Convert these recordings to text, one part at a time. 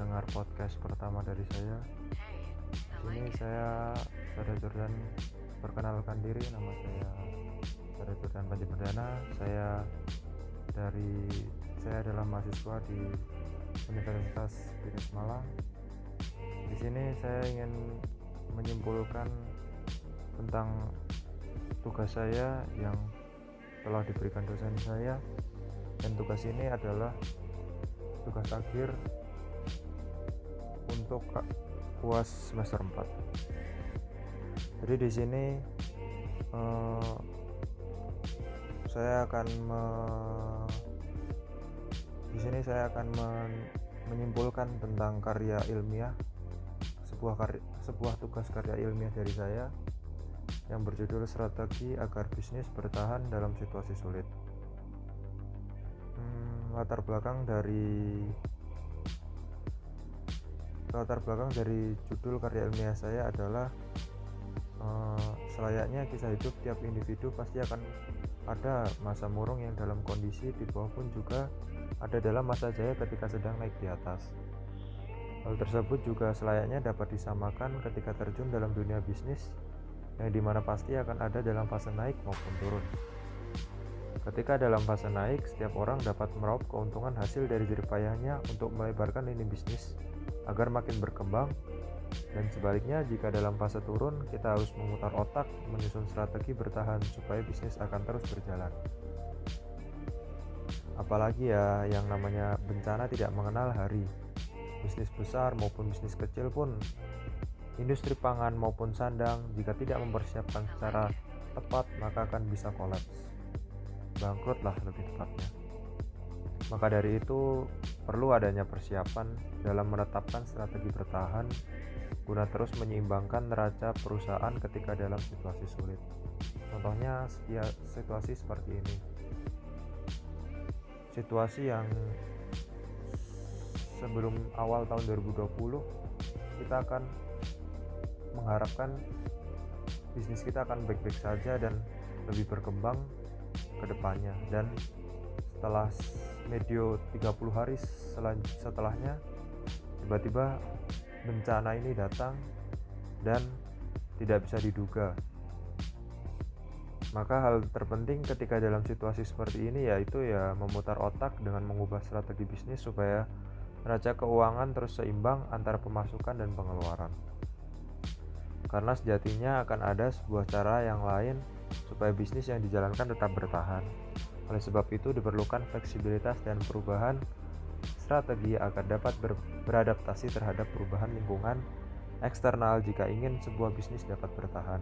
pendengar podcast pertama dari saya. Di sini saya Sada Jordan, perkenalkan diri, nama saya Sada Jordan Panji Perdana. Dari saya adalah mahasiswa di Universitas Binus Malang. Di sini saya ingin menyimpulkan tentang tugas saya yang telah diberikan dosen saya, dan tugas ini adalah tugas akhir untuk UAS semester 4. Jadi di sini saya akan menyimpulkan tentang karya ilmiah, sebuah tugas karya ilmiah dari saya yang berjudul Strategi Agar Bisnis Bertahan Dalam Situasi Sulit. Latar belakang dari judul karya ilmiah saya adalah selayaknya kisah hidup tiap individu pasti akan ada masa murung yang dalam kondisi di bawah pun juga ada dalam masa jaya ketika sedang naik di atas. Hal tersebut juga selayaknya dapat disamakan ketika terjun dalam dunia bisnis, yang dimana pasti akan ada dalam fase naik maupun turun. Ketika dalam fase naik, setiap orang dapat meraup keuntungan hasil dari jerih payahnya untuk melebarkan lini bisnis agar makin berkembang, dan sebaliknya jika dalam fase turun, kita harus memutar otak menyusun strategi bertahan supaya bisnis akan terus berjalan. Apalagi ya, yang namanya bencana tidak mengenal hari. Bisnis besar maupun bisnis kecil pun, industri pangan maupun sandang, jika tidak mempersiapkan secara tepat maka akan bisa kolaps, bangkrut lah lebih tepatnya. Maka dari itu perlu adanya persiapan dalam menetapkan strategi bertahan guna terus menyeimbangkan neraca perusahaan ketika dalam situasi sulit. Contohnya situasi seperti ini. Situasi yang sebelum awal tahun 2020 kita akan mengharapkan bisnis kita akan baik-baik saja dan lebih berkembang ke depannya, dan setelah medio 30 hari setelahnya tiba-tiba bencana ini datang dan tidak bisa diduga. Maka hal terpenting ketika dalam situasi seperti ini yaitu memutar otak dengan mengubah strategi bisnis supaya neraca keuangan terus seimbang antara pemasukan dan pengeluaran. Karena sejatinya akan ada sebuah cara yang lain supaya bisnis yang dijalankan tetap bertahan. Oleh sebab itu diperlukan fleksibilitas dan perubahan strategi agar dapat beradaptasi terhadap perubahan lingkungan eksternal jika ingin sebuah bisnis dapat bertahan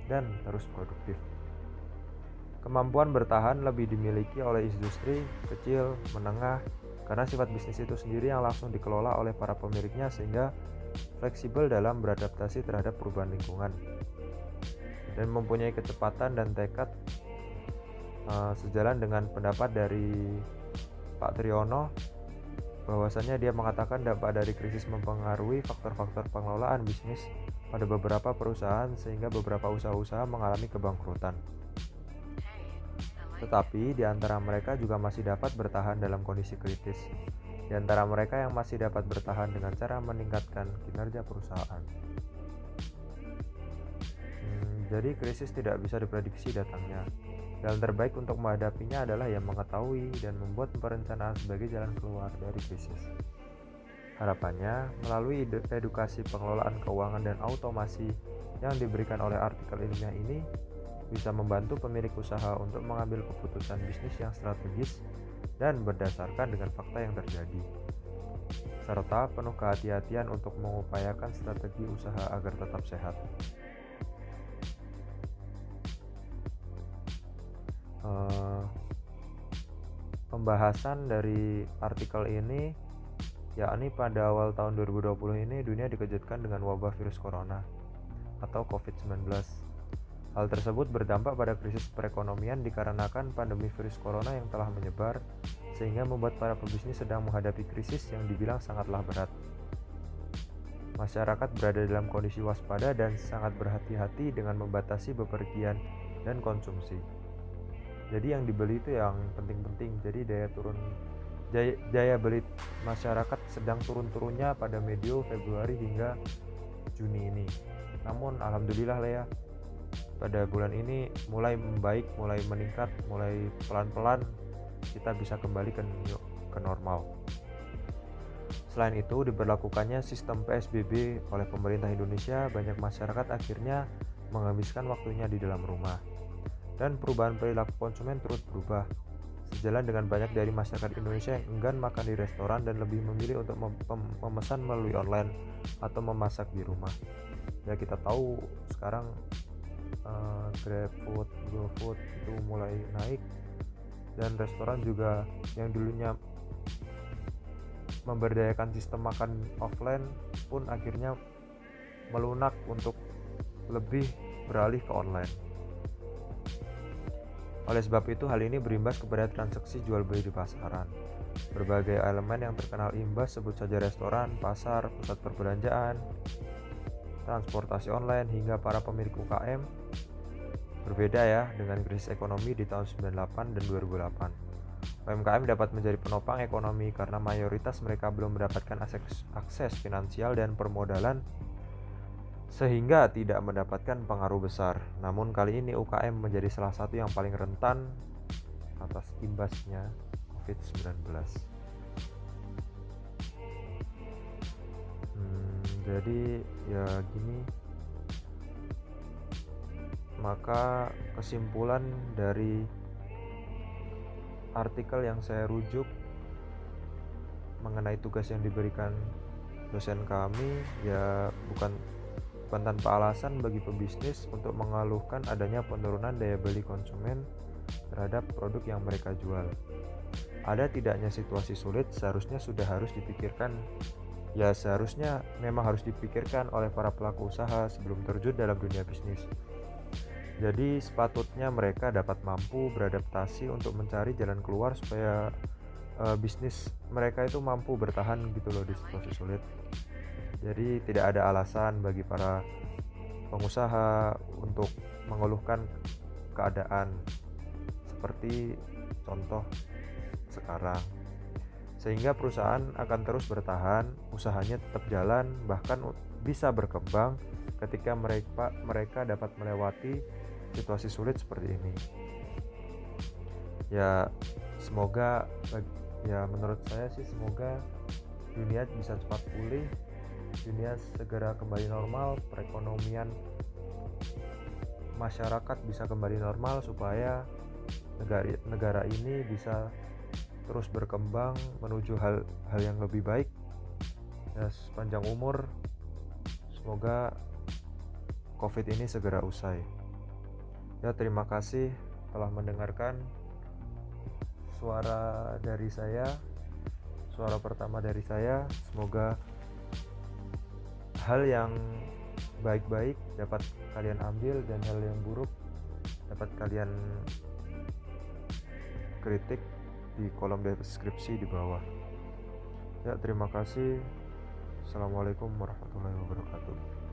dan terus produktif. Kemampuan bertahan lebih dimiliki oleh industri kecil, menengah, karena sifat bisnis itu sendiri yang langsung dikelola oleh para pemiliknya sehingga fleksibel dalam beradaptasi terhadap perubahan lingkungan dan mempunyai kecepatan dan tekad, sejalan dengan pendapat dari Pak Triyono bahwasannya dia mengatakan dampak dari krisis mempengaruhi faktor-faktor pengelolaan bisnis pada beberapa perusahaan sehingga beberapa usaha-usaha mengalami kebangkrutan. Tetapi di antara mereka juga masih dapat bertahan dalam kondisi kritis. Di antara mereka yang masih dapat bertahan dengan cara meningkatkan kinerja perusahaan. Jadi krisis tidak bisa diprediksi datangnya. Jalan terbaik untuk menghadapinya adalah mengetahui dan membuat perencanaan sebagai jalan keluar dari krisis. Harapannya, melalui edukasi pengelolaan keuangan dan automasi yang diberikan oleh artikel ilmiah ini, bisa membantu pemilik usaha untuk mengambil keputusan bisnis yang strategis dan berdasarkan dengan fakta yang terjadi, serta penuh kehati-hatian untuk mengupayakan strategi usaha agar tetap sehat. Pembahasan dari artikel ini yakni pada awal tahun 2020 ini dunia dikejutkan dengan wabah virus corona atau COVID-19. Hal tersebut berdampak pada krisis perekonomian dikarenakan pandemi virus corona yang telah menyebar, sehingga membuat para pebisnis sedang menghadapi krisis yang dibilang sangatlah berat. Masyarakat berada dalam kondisi waspada dan sangat berhati-hati dengan membatasi bepergian dan konsumsi. Jadi yang dibeli itu yang penting-penting, jadi daya turun Daya beli masyarakat sedang turun-turunnya pada medio Februari hingga Juni ini. Namun alhamdulillah lah ya, pada bulan ini mulai membaik, mulai meningkat, mulai pelan-pelan kita bisa kembali ke normal. Selain itu, diberlakukannya sistem PSBB oleh pemerintah Indonesia, banyak masyarakat akhirnya menghabiskan waktunya di dalam rumah. Dan perubahan perilaku konsumen terus berubah, sejalan dengan banyak dari masyarakat Indonesia yang enggan makan di restoran dan lebih memilih untuk memesan melalui online atau memasak di rumah. Ya kita tahu sekarang GrabFood, GoFood itu mulai naik, dan restoran juga yang dulunya memberdayakan sistem makan offline pun akhirnya melunak untuk lebih beralih ke online. Oleh sebab itu, hal ini berimbas kepada transaksi jual beli di pasaran. Berbagai elemen yang terkenal imbas, sebut saja restoran, pasar, pusat perbelanjaan, transportasi online, hingga para pemilik UKM. Berbeda ya dengan krisis ekonomi di tahun 98 dan 2008. UMKM dapat menjadi penopang ekonomi karena mayoritas mereka belum mendapatkan akses finansial dan permodalan, sehingga tidak mendapatkan pengaruh besar. Namun kali ini UKM menjadi salah satu yang paling rentan atas imbasnya COVID-19. Jadi ya gini, maka kesimpulan dari artikel yang saya rujuk mengenai tugas yang diberikan dosen kami, ya bukan tanpa alasan bagi pebisnis untuk mengeluhkan adanya penurunan daya beli konsumen terhadap produk yang mereka jual. Ada tidaknya situasi sulit seharusnya memang harus dipikirkan oleh para pelaku usaha sebelum terjun dalam dunia bisnis. Jadi sepatutnya mereka dapat mampu beradaptasi untuk mencari jalan keluar supaya bisnis mereka itu mampu bertahan gitu loh di situasi sulit. Jadi tidak ada alasan bagi para pengusaha untuk mengeluhkan keadaan seperti contoh sekarang, sehingga perusahaan akan terus bertahan, usahanya tetap jalan, bahkan bisa berkembang ketika mereka dapat melewati situasi sulit seperti ini. Ya semoga, ya menurut saya sih semoga dunia bisa cepat pulih, dunia segera kembali normal, perekonomian masyarakat bisa kembali normal supaya negara ini bisa terus berkembang menuju hal yang lebih baik. Ya, sepanjang umur semoga COVID ini segera usai. Ya, terima kasih telah mendengarkan suara pertama dari saya. Semoga hal yang baik-baik dapat kalian ambil dan hal yang buruk dapat kalian kritik di kolom deskripsi di bawah. Ya, terima kasih. Assalamualaikum warahmatullahi wabarakatuh.